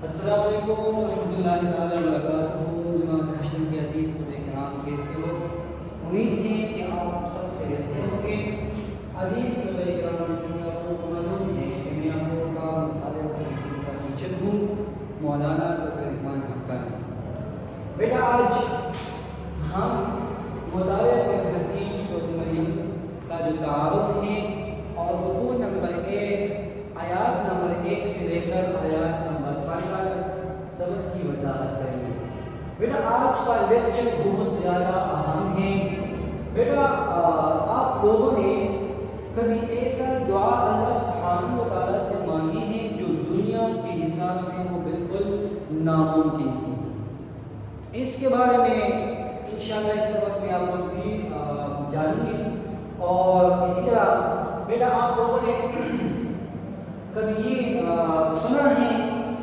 السلام علیکم ورحمۃ اللہ تعالیٰ وبرکاتہ۔ جماعت حشر کے عزیز طلباء کرام، کیسے ہو؟ امید ہے کہ آپ سب خیریت سے ہوں گے۔ عزیز طلباء کرام، جیسے کہ آپ لوگوں کو معلوم ہے کہ میں آپ لوگوں کا مطالعہ کا ٹیچر ہوں، مولانا ڈاکٹر رحمان حقانی۔ بیٹا آج ہم مطالعہ حکیم سورۃ مریم کا جو تعارف ہے اور رکوع نمبر 1 آیات نمبر 1 سے لے کر آیات نمبر 15 تک سبق کی وضاحت کریں گے۔ بیٹا آج کا لیکچر بہت زیادہ اہم ہے۔ بیٹا آپ لوگوں نے کبھی ایسا دعا اللہ سبحانہ و تعالیٰ سے مانگی ہے جو دنیا کے حساب سے وہ بالکل ناممکن تھی؟ اس کے بارے میں انشاءاللہ اس سبق میں آپ لوگ بھی جانیں گے۔ اور اسی طرح بیٹا آپ لوگوں نے کبھی یہ سنا ہے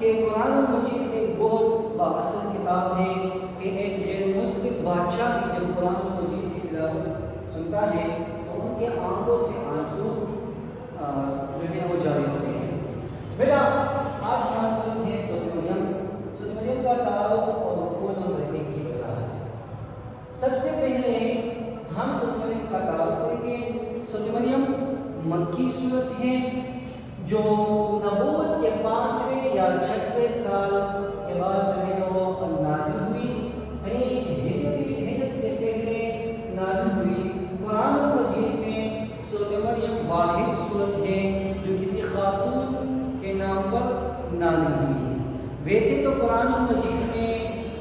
کہ قرآن مجید ایک بہت بااثر کتاب ہے کہ ایک غیر مسلم بادشاہ بھی جب قرآن مجید کی تلاوت سنتا ہے تو ان کے آنکھوں سے آنسو جو ہے وہ جاری ہوتے ہیں۔ بیٹا آج ہمارا سبق ہے سورۃ مریم کا تعارف اور رکوع نمبر 1 کی وضاحت۔ سب سے پہلے ہم سورۃ مریم کا تعارف کریں گے۔ سورۃ مریم مکی سورت ہے جو نبوت کے 5ویں یا 6ویں سال کے بعد جو ہے وہ نازل ہوئی، یعنی ہجرت سے پہلے نازل ہوئی۔ قرآن مجید میں سورۃ مریم واحد سورت ہے جو کسی خاتون کے نام پر نازل ہوئی ہے۔ ویسے تو قرآن مجید میں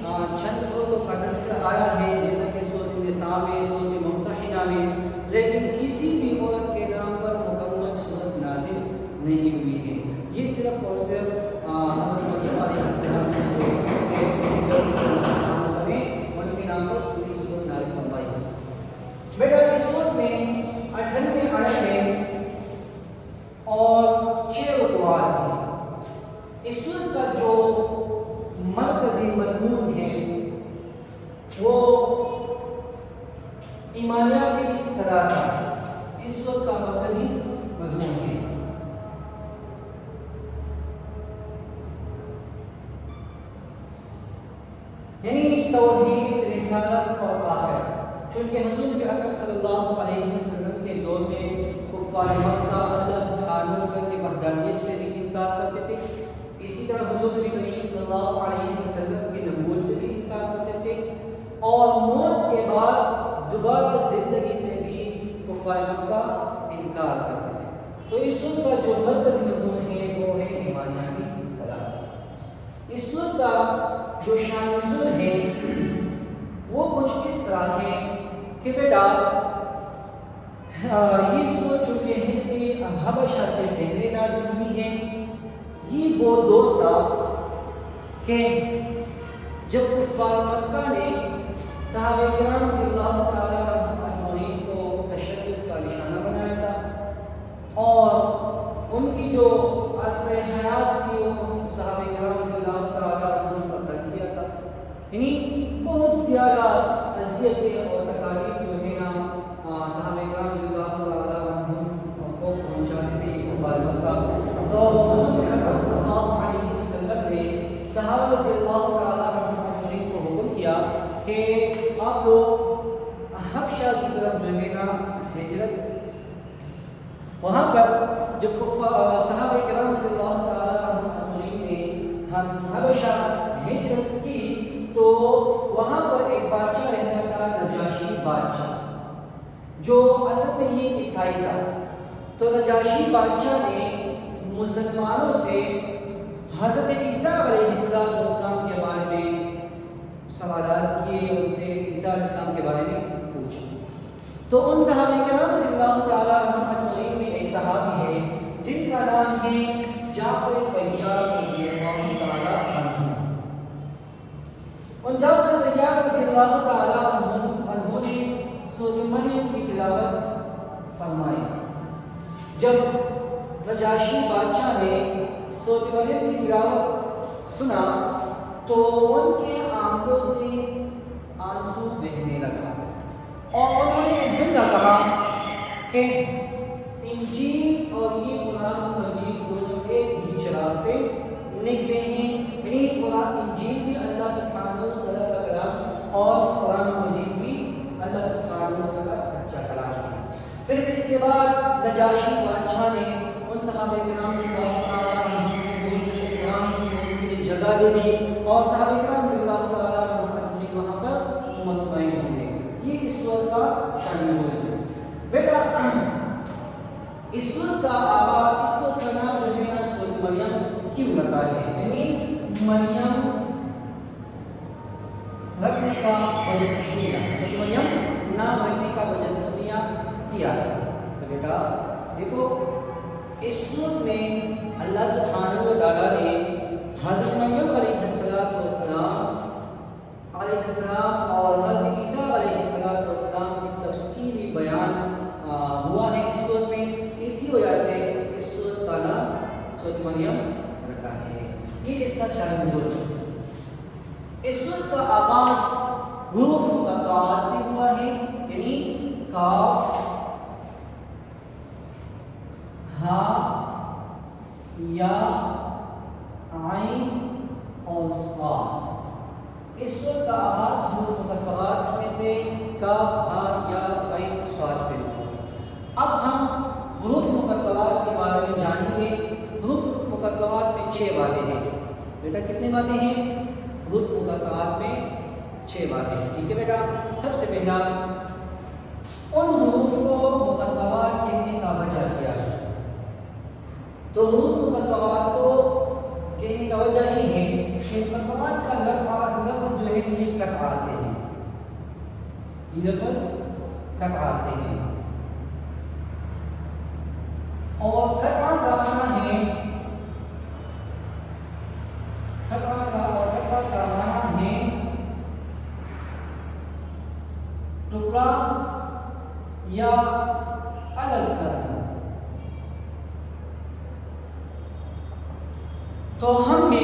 چند عورتوں کا تذکرہ آیا ہے، جیسا کہ سورۃ النساء میں، سورۃ ممتحنہ میں، لیکن کسی بھی عورت کے نام پر مکمل سورت نازل نہیں ہوئی ہے۔ یہ صرف اور صرف حضرت مریم علیہ السلام کی جو سورت ہے، اسی طرح سے اللہ سبحانہ و تعالیٰ نے ان کے نام پر پوری سورت نازل فرمائی۔ بیٹا اس سورت میں 98 آیت ہے اور 6 رکوعات ہیں۔ اس سورت کا جو مرکزی مضمون ہے وہ ایمانیات ثلاثہ اس سورت کا مرکزی مضمون ہے۔ یعنی توحید، رسالت اور آخرت۔ چونکہ حضور اکرم صلی اللہ علیہ وسلم کے دور میں کفار مکہ اللہ سبحانہ و تعالیٰ کی وحدانیت سے بھی انکار کرتے تھے، اسی طرح حضور کریم صلی اللہ علیہ وسلم کی نبوت سے بھی انکار کرتے تھے، اور موت کے بعد دوبارہ زندگی سے بھی کفار مکہ انکار کرتے تھے۔ تو اس سورت کا جو مرکزی مضمون ہے وہ ہے ایمانیات ثلاثہ۔ اس سورت کا جو شان نزول ہے وہ کچھ اس طرح ہے کہ بیٹا یہ سورت چونکہ ہند حبشہ سے پہلے نازل ہوئی ہے۔ یہ وہ دور تھا کہ جب کفار مکہ نے صحابہ کرام رضی اللہ تعالیٰ عنہم اجمعین کو تشدد کا نشانہ بنایا تھا، اور ان کی جو عرصہ حیات تھی وہ صحابہ کرام رضی اللہ تعالیٰ عنہم پر تنگ کیا تھا، یعنی بہت زیادہ اذیتیں اور تکالیف جو ہے نا صحابہ کرام رضی اللہ تعالیٰ عنہم کو پہنچاتے تھے کفار مکہ۔ تو حضور اکرم صلی اللہ علیہ وسلم نے صحابہ رضی اللہ تعالیٰ عنہم اجمعین کو حکم کیا کہ آپ لوگ حبشہ کی طرف جو ہے نا ہجرت، وہاں پر جب صحابہ کرام رضی اللہ تعالیٰ عنہم اجمعین نے حبشہ ہجرت کی تو وہاں پر ایک بادشاہ رہتا تھا، نجاشی بادشاہ، جو اصل میں یہ عیسائی تھا۔ تو نجاشی بادشاہ نے مسلمانوں سے حضرت عیسیٰ علیہ السلام کے بارے میں سوالات کیے، ان سے عیسیٰ علیہ السلام کے بارے میں پوچھا۔ تو ان صحابہ کرام رضی اللہ تعالیٰ عنہم اجمعین میں ایک صحابی ہے جن کا نام ہے جعفر طیار رضی اللہ تعالیٰ عنہ۔ ان جعفر طیار رضی اللہ تعالیٰ عنہ نے سورۃ مریم کی تلاوت فرمائی۔ جب نجاشی بادشاہ نے سورۃ مریم کی تلاوت سنا تو ان کے آنکھوں سے آنسو بہنے لگا، اور انہوں نے ایک جملہ کہا کہ انجیل اور یہ قرآن مجید دونوں ایک ہی چراغ سے نکلے ہیں، یعنی عیاشی بادشاہ نے ان صحابہ کرام سے جگہ دے دی اور صحابہ کرام صلی اللہ تعالیٰ عنہ وہاں پر مطمئن ہوئے. یہ اس سورت کا شان نزول ہے. بیٹا اس سورت کا آغاز، اس سورت کا نام جو ہے نا سورت مریم کیوں رکھا ہے؟ یعنی مریم رکھنے کا وجہ تسمیہ، سورت مریم نام رکھنے کا وجہ تسمیہ کیا ہے. تو بیٹا دیکھو اس سورت میں اللہ سبحانہ و تعالیٰ نے حضرت مریم علیہ السلام اور حضرت عیسیٰ علیہ السلام کی تفصیلی بیان ہوا ہے اس صورت میں. اسی وجہ سے اس صورت کا نام صورت مریم رکھا ہے. یہ اس کا شان نزول ہے. اس صورت کا آغاز حروف مقطعات سے ہوا ہے، یعنی کاف، ہا، یا، عین اور صاد. اس صورت کا آغاز حروف مقطعات میں سے کاف، ہا، یا، عین، صاد سے ہوا. اب ہم حروف مقطعات کے بارے میں جانیں گے. حروف مقطعات میں 6 باتیں ہیں. بیٹا کتنے باتیں ہیں؟ حروف مقطعات میں 6 باتیں ہیں. ٹھیک ہے بیٹا. سب سے پہلا ان حروف کو مقطعات کہنے کا وجہ کیا ہے؟ تو حروف مقطعات کو کہنے کا وجہ یہ ہے کہ مقطعات کا لفظ جو ہے یہ قطع سے ہے. یہ لفظ قطع سے ہے اور قطع کا معنی ہے ٹکڑا یا الگ کرنا. تو ہم نے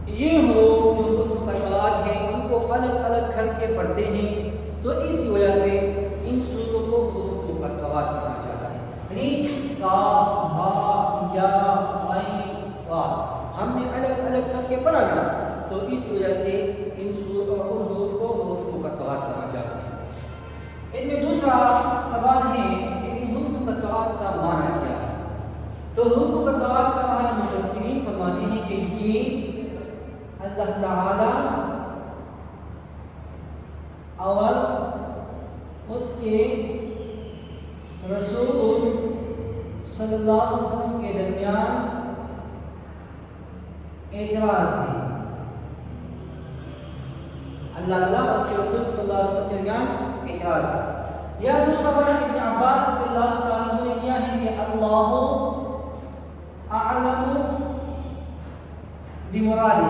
یہ حروف مقطعات ہیں ان کو الگ الگ کر کے پڑھتے ہیں، تو اس وجہ سے ان صورتوں کو حروف مقطعات کہا جاتا ہے. یعنی کاف، ہا، یا، عین، صاد ہم نے الگ الگ کر کے پڑھا نا، تو اس وجہ سے ان حروف کو حروف مقطعات کہا جاتا ہے. ان میں دوسرا سوال ہے کہ ان حروف مقطعات کا معنی کیا ہے؟ تو حروف مقطعات کا معنی مفسرین فرماتے ہیں کہ یہ اللہ تعالی اور اس کے رسول صلی اللہ علیہ وسلم کے درمیان اعتراض ہے. اللہ تعالیٰ اور اس کے رسول صلی اللہ علیہ وسلم کے درمیان اعتراض ہے. یا دوسرا بیان ابن عباس رضی اللہ تعالیٰ عنہ نے کیا ہے کہ اللہ اعلم بمرادہ.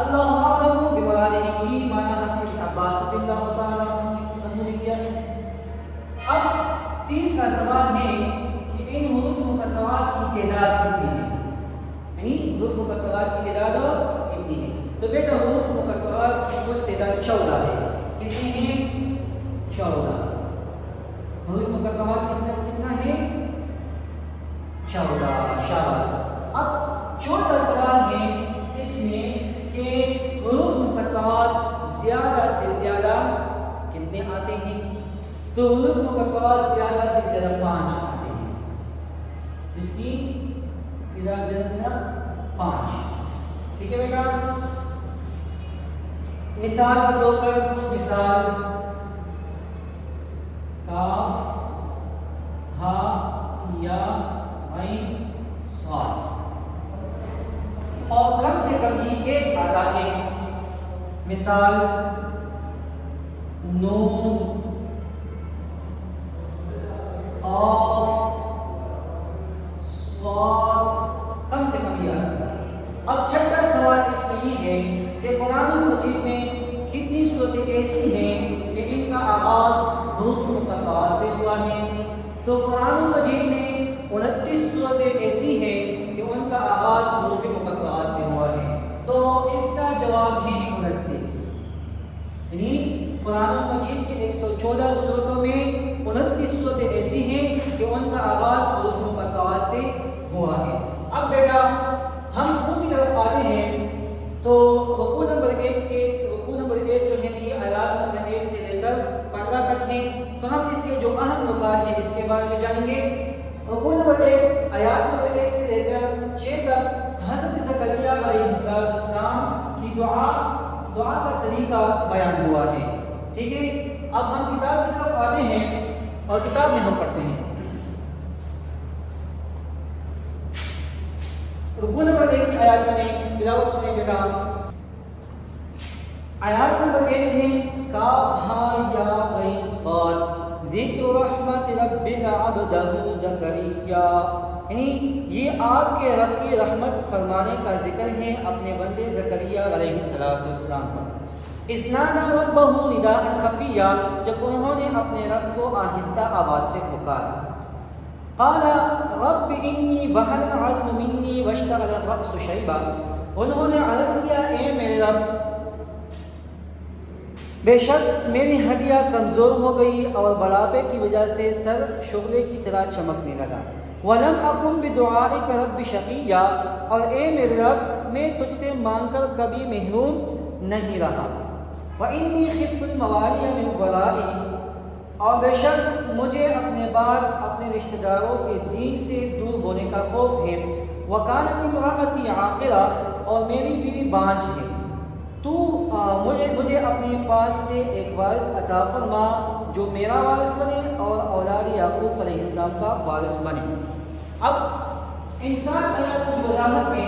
اللہ اعلم بمرادہ کی معنی ابن عباس رضی اللہ تعالیٰ عنہ نے کیا ہے. اب تیسرا سوال ہے کہ ان حروف مقطعات کی تعداد کتنی ہے؟ یعنی حروف مقطعات کی تعداد کتنی ہے؟ تو بیٹا حروف مقطعات کی کل تعداد 14 ہے. کتنی ہے؟ 14. حروف مقطعات کتنا ہے؟ 14. شاباش. اب چھوٹا سوال ہے اس میں کہ حروف مقطعات زیادہ سے زیادہ کتنے آتے ہیں؟ تو حروف مقطعات زیادہ سے زیادہ 5 آتے ہیں. اس کی تعداد زیادہ سے زیادہ 5. ٹھیک ہے بیٹا. مثال کے طور پر مثال کاف، ہا، یا، عین، صاد اور کم سے کم یہ ایک آتا ہے. مثال نون، قاف، صاد کم سے کم یہ آتا ہے. اب چھٹا سوال اس میں یہ ہے کہ قرآن مجید میں کتنی صورتیں ایسی ہیں کہ ان کا آغاز حروف مقطعات سے ہوا ہے؟ تو قرآن مجید میں 29 صورتیں ایسی ہیں کہ ان کا آغاز حروف مقطعات سے ہوا ہے. تو اس کا جواب ہے 29. یعنی قرآن مجید کے 114 صورتوں میں 29 صورتیں ایسی ہیں کہ ان کا آغاز حروف مقطعات سے ہوا ہے. اب بیٹا ہم رکوع کی طرف آتے ہیں تو رکوع نمبر 1 جو ہے یہ آیات نمبر 1 سے آیات نمبر 1 سے لے کر 6 تک حضرت زکریا علیہ السلام کی دعا کا طریقہ بیان ہوا ہے. ٹھیک ہے. اب ہم کتاب کی طرف آتے ہیں اور کتاب میں ہم پڑھتے ہیں. رکوع نمبر 1 کی آیات سنیں، تلاوت سنیں بیٹا. آیات نمبر 1 ہے کاف ہا یا غین صاد ذکر رحمت ربک عبدہ زکریا، یعنی یہ آپ کے رب کی رحمت فرمانے کا ذکر ہے اپنے بندے زکریا علیہ السلام پر. اذ نادى ربه نداء خفیا، جب انہوں نے اپنے رب کو آہستہ آواز سے پکارا. قال رب انی وهن العظم منی واشتعل الرأس شیبا، انہوں نے عرض کیا اے میرے رب بے شک میری ہڈیاں کمزور ہو گئی اور بڑھاپے کی وجہ سے سر شعلے کی طرح چمکنے لگا. وَلَمْ أَكُنْ بِدُعَائِكَ رَبِّ شَقِيًّا، اور اے میرے رب میں تجھ سے مانگ کر کبھی محروم نہیں رہا. وَإِنِّي خِفْتُ الْمَوَالِيَ مِنْ وَرَائِي، اور بے شک مجھے اپنے بعد اپنے رشتہ داروں کے دین سے دور ہونے کا خوف ہے. وَكَانَتِ امْرَأَتِي عَاقِرًا، اور میری بیوی بانجھ ہے. تو مجھے اپنے پاس سے ایک وارث عطا فرما جو میرا وارث بنے اور اولاد یعقوب علیہ السلام کا وارث بنے. اب انسان آیات کچھ وضاحت ہے،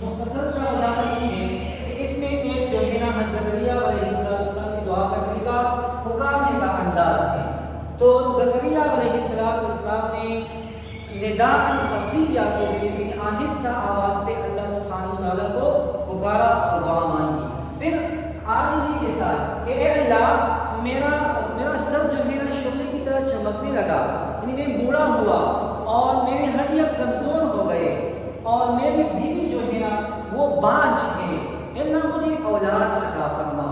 مختصر سا وضاحت یہ ہے کہ اس میں ایک جو ہے نا زکریا علیہ السلام کی دعا کا طریقہ پکارنے کا انداز ہے. تو زکریا علیہ السلام نے نداء خفیہ کے ذریعے سے آہستہ آواز سے اللہ سبحانہ وتعالیٰ کو پکارا اور دعا مانگی. پھر عاجزی کے ساتھ کہ اے اللہ میرا سر جو ہے نا شعلے کی طرح چمکنے لگا، یعنی میں بوڑھا ہوا اور میری ہڈیاں کمزور ہو گئے اور میری بیوی جو ہے نا وہ بانجھ ہے. اے اللہ مجھے اولاد عطا فرما.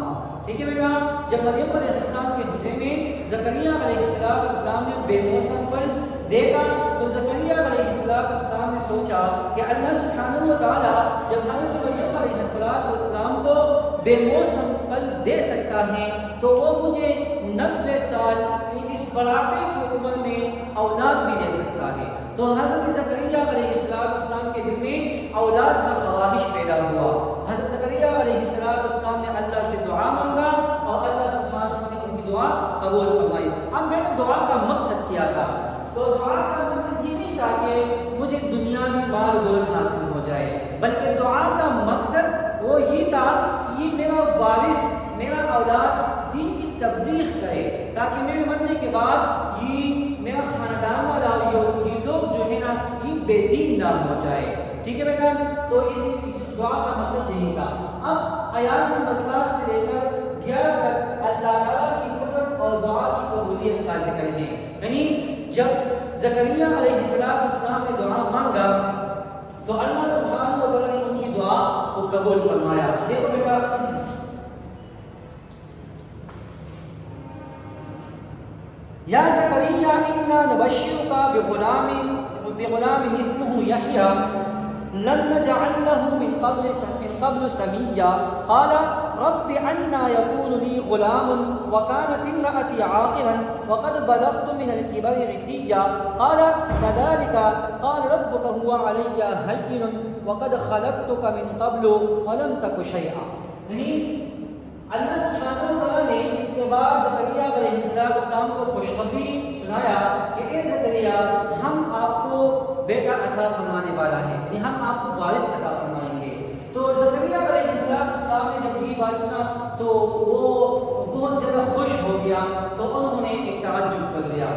ٹھیک ہے بیٹا. جب مریم علیہ السلام کے حجرے میں زکریا علیہ السلام نے بے موسم پھل دیکھا تو زکریا علیہ السلام نے سوچا کہ اللہ سبحانہ و تعالیٰ جب حضرت مریم علیہ السلام کو بے موسم پھل دے سکتا ہے تو وہ مجھے 90 سال اس بڑھاپے کی عمر میں اولاد بھی دے سکتا ہے. تو حضرت زکریا علیہ السلام کے دل میں اولاد کا خواہش پیدا ہوا. حضرت زکریا علیہ السلام نے اللہ سے دعا مانگا اور اللہ سبحانہ نے ان کی دعا قبول فرمائی. اب بیٹا دعا کا مقصد کیا تھا؟ تو دعا کا مقصد یہ نہیں تھا کہ مجھے دنیا میں مال و دولت حاصل ہو جائے، بلکہ دعا کا مقصد وہ یہ تھا کہ یہ میرا وارث میرا اولاد دین کی تبلیغ کرے تاکہ میرے مرنے کے بعد یہ میرا خاندان والا یہ لوگ جو ہے نا یہ بے دین نہ ہو جائے. ٹھیک ہے بیٹا. تو اس دعا کا مقصد یہی تھا. اب آیات نمبر 7 سے لے کر 11 تک اللہ تعالیٰ کی قدرت اور دعا کی قبولیت کا ذکر ہے. یعنی جب زکریا علیہ السلام نے دعا مانگا تو اللہ سبحانہ و تعالیٰ نے ان کی دعا کو قبول فرمایا. دیکھو بیٹا یا زکریا انا نبشرک بغلام اسمه یحییٰ لم نجعل له من قبل سمیا. قال رب انا يكون لي غلام وكانت امرأتي عاقرا وقد بلغت من الكبر عتيا. قال كذلك قال ربك هو علي هين وقد خلقتك من قبل ولم تك شيئا. اللہ سبحانہ و تعالیٰ نے اس کے بعد زکریا علیہ السلام کو خوشخبری سنایا کہ اے زکریا ہم آپ کو بیٹا عطا فرمانے والا ہے، یعنی ہم آپ کو وارث عطا فرمائیں گے. تو زکریا علیہ السلام نے جب یہ بات سنا تو وہ بہت زیادہ خوش ہو گیا. تو انہوں نے ایک تعجب کر لیا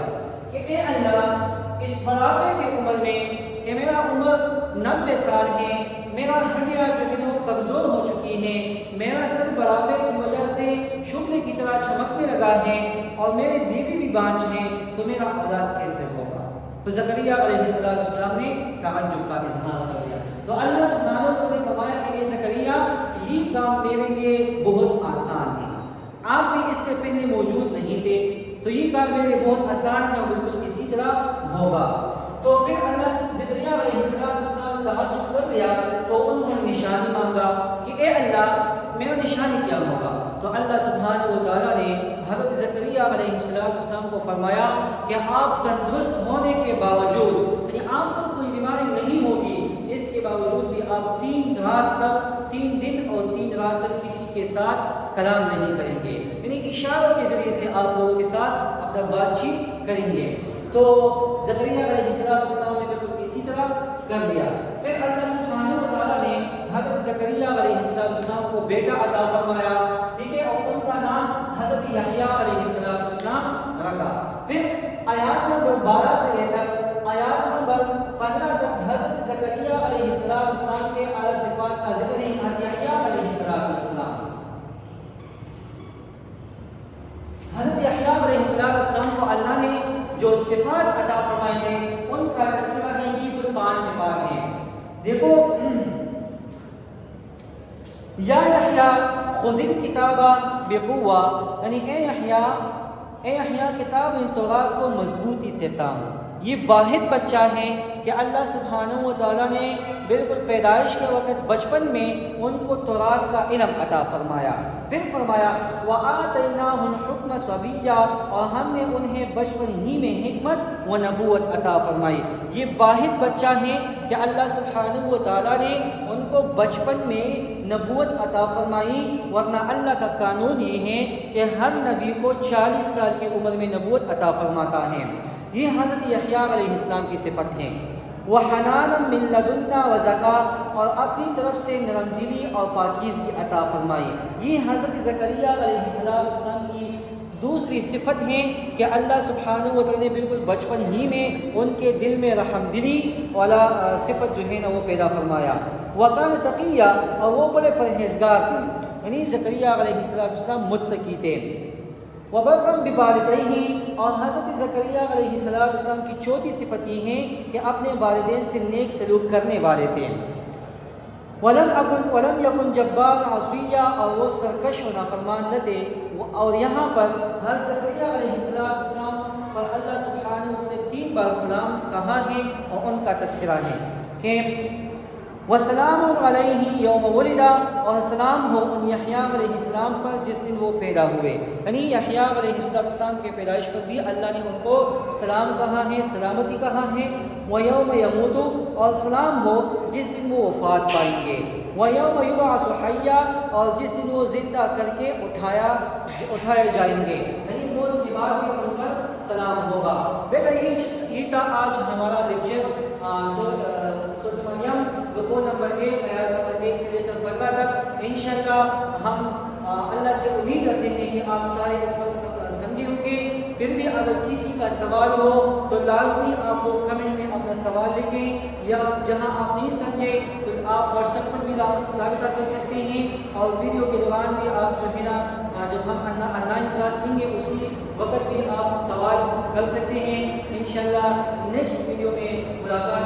کہ اے اللہ اس بڑھاپے کی عمر میں کہ میرا عمر 90 سال ہے، میرا ہڈیاں جو ہے وہ کمزور ہو چکی ہیں، میرا سر بڑھاپے کی وجہ سے شعلے کی طرح چمکنے لگا ہے اور میری بیوی بھی بانجھ ہے، تو میرا اولاد کیسے ہوگا؟ تو زکریا علیہ السلام نے تعجب کا اظہار کر دیا. تو اللہ سبحانہ وتعالیٰ نے فرمایا کہ اے زکریا یہ کام میرے لیے بہت آسان ہے، آپ بھی اس سے پہلے موجود نہیں تھے تو یہ کام میرے لیے بہت آسان ہے اور بالکل اسی طرح ہوگا. تو پھر اللہ زکریا علیہ السلام نے تعجب کر دیا تو انہوں نے نشانی مانگا کہ اے اللہ میرا نشانی کیا ہوگا؟ تو اللہ سبحانہ و تعالیٰ نے حضرت زکریا علیہ السلام کو فرمایا کہ آپ تندرست ہونے کے باوجود، یعنی آپ پر کوئی بیماری نہیں تک کسی کے ساتھ کلام نہیں کریں گے، یعنی اشاروں کے ذریعے سے آپ لوگوں کے ساتھ اپنا بات چیت کریں گے۔ تو زکریا علیہ السلام نے بالکل اسی طرح کر دیا۔ پھر اللہ سبحانہ و تعالیٰ نے حضرت زکریا علیہ السلام کو بیٹا عطا فرمایا، ٹھیک ہے، اور ان کا نام حضرت یحییٰ علیہ السلام رکھا۔ پھر آیات نمبر 12 سے لے کر آیات نمبر 15 تک حضرت زکریا علیہ السلام کے اعلیٰ صفات کا ذکر ہے۔ یحییٰ علیہ السلام، حضرت یحییٰ علیہ السلام کو اللہ نے جو صفات عطا فرمائے ہیں ان کا تذکرہ ہے، یہ کل 5 صفات ہیں۔ دیکھو، یا یحییٰ خذ الکتاب بقوہ، یعنی اے یحییٰ کتاب تورات کو مضبوطی سے تام۔ یہ واحد بچہ ہے کہ اللہ سبحانہ و تعالیٰ نے بالکل پیدائش کے وقت بچپن میں ان کو تورات کا علم عطا فرمایا۔ پھر فرمایا وَآتَيْنَاهُ الْحُكْمَ صَبِيًّا، اور ہم نے انہیں بچپن ہی میں حکمت و نبوت عطا فرمائی۔ یہ واحد بچہ ہے کہ اللہ سبحانہ و تعالیٰ نے ان کو بچپن میں نبوت عطا فرمائی، ورنہ اللہ کا قانون یہ ہے کہ ہر نبی کو 40 سال کی عمر میں نبوت عطا فرماتا ہے۔ یہ حضرت یحییٰ علیہ السلام کی صفت ہیں۔ وَحَنَانًا مِن لَدُنَّا وَزَكَاةً، اور اپنی طرف سے نرم دلی اور پاکیزگی عطا فرمائی۔ یہ حضرت زکریا علیہ السلام کی دوسری صفت ہے کہ اللہ سبحانہ و تعالیٰ نے بالکل بچپن ہی میں ان کے دل میں رحم دلی والا صفت جو ہے نا وہ پیدا فرمایا۔ وَكَانَ تَقِيًّا، اور وہ بڑے پرہیزگار تھے، یعنی زکریا علیہ السلام متقی تھے۔ وَبَرًّا بِوَالِدَيْهِ، اور حضرت زکریا علیہ السلام کی چوتھی صفت یہ ہے کہ اپنے والدین سے نیک سلوک کرنے والے تھے۔ وَلَمْ يَكُنْ جَبَّارًا عَصِيًّا، اور وہ سرکش و نافرمان نہ تھے۔ اور یہاں پر حضرت زکریا علیہ السلام پر اللہ سبحانہ و تعالیٰ نے 3 بار سلام کہا ہے اور ان کا تذکرہ ہے کہ وَسَلَامٌ عَلَيْهِ يَوْمَ وُلِدَ، اور سلام ہو ان یحییٰ علیہ السلام پر جس دن وہ پیدا ہوئے، یعنی یحییٰ علیہ السلام کے پیدائش پر بھی اللہ نے ان کو سلام کہا ہے، سلامتی کہا ہے۔ وَيَوْمَ يَمُوتُ، اور سلام ہو جس دن وہ وفات پائیں گے۔ وَيَوْمَ يُبْعَثُ حَيًّا، اور جس دن وہ زندہ کر کے اٹھائے جائیں گے، یعنی موت کے بعد بھی ان پر سلام ہوگا۔ بیٹا یہ تھا آج ہمارا لیکچر سورۃ مریم رکوع نمبر 1 آیات نمبر 1 سے لے کر 15 تک۔ انشاءاللہ ہم اللہ سے امید کرتے ہیں کہ آپ سارے اس پر سمجھے ہوں گے۔ پھر بھی اگر کسی کا سوال ہو تو لازمی آپ لوگ کمنٹ میں اپنا سوال لکھیں، یا جہاں آپ نہیں سمجھے تو آپ واٹس ایپ پر بھی رابطہ کر سکتے ہیں، اور ویڈیو کے دوران بھی آپ جو ہے نا جب ہم آن لائن کلاس لیں گے اسی وقت بھی آپ سوال کر سکتے ہیں۔ انشاءاللہ نیکسٹ ویڈیو میں ملاقات